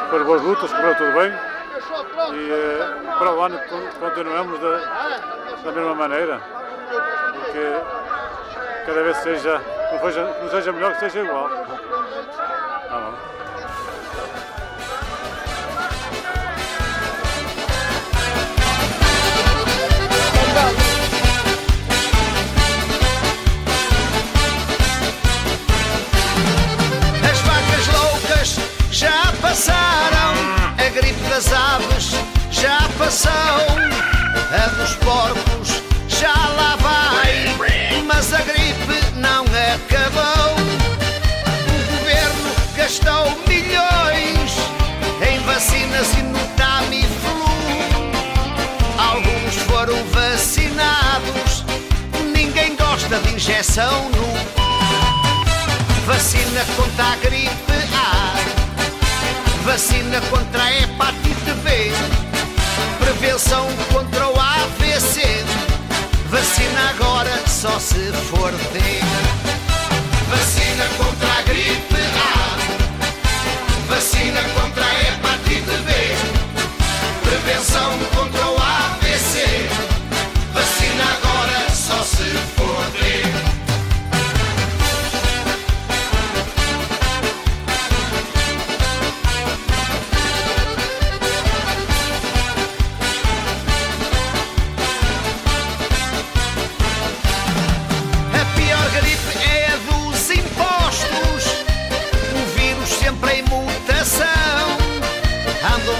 Foram boas lutas, correu tudo bem e para o ano continuamos da mesma maneira, porque cada vez seja, não seja melhor, que seja igual. As vacas loucas já passaram, a gripe das aves já passou, a dos porcos já lá vai, mas a gripe não acabou. O governo gastou milhões em vacinas e no Tamiflu. Alguns foram vacinados, ninguém gosta de injeção no. Vacina contra a gripe A, vacina contra a hepatite B, prevenção contra o AVC, vacina agora só se for D. Vacina contra a gripe A, vacina contra a hepatite B, prevenção contra o AVC, vacina agora só se for D.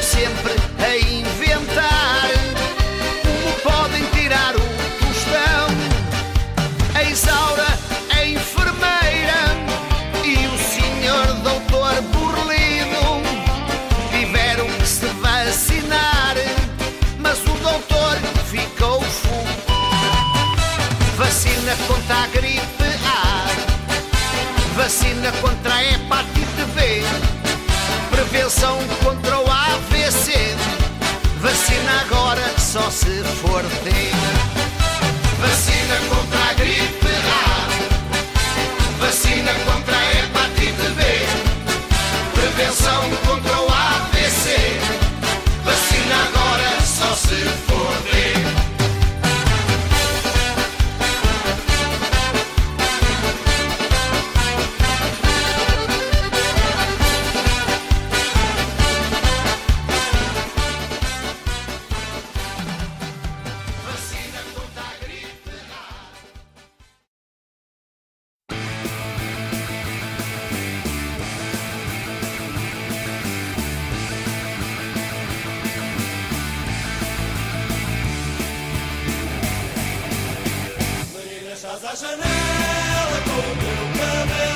Sempre a inventar como podem tirar o tostão. A Isaura, a enfermeira e o senhor doutor Burlido tiveram que se vacinar, mas o doutor ficou full. Vacina contra a gripe A, vacina contra a hepatite B, prevenção contra o AVC, vacina agora só se for D. Vacina contra a gripe A, vacina contra a hepatite B, prevenção contra o AVC, vacina agora só se for D. Vacina contra a gripe A. Estás à janela com o meu cabelo.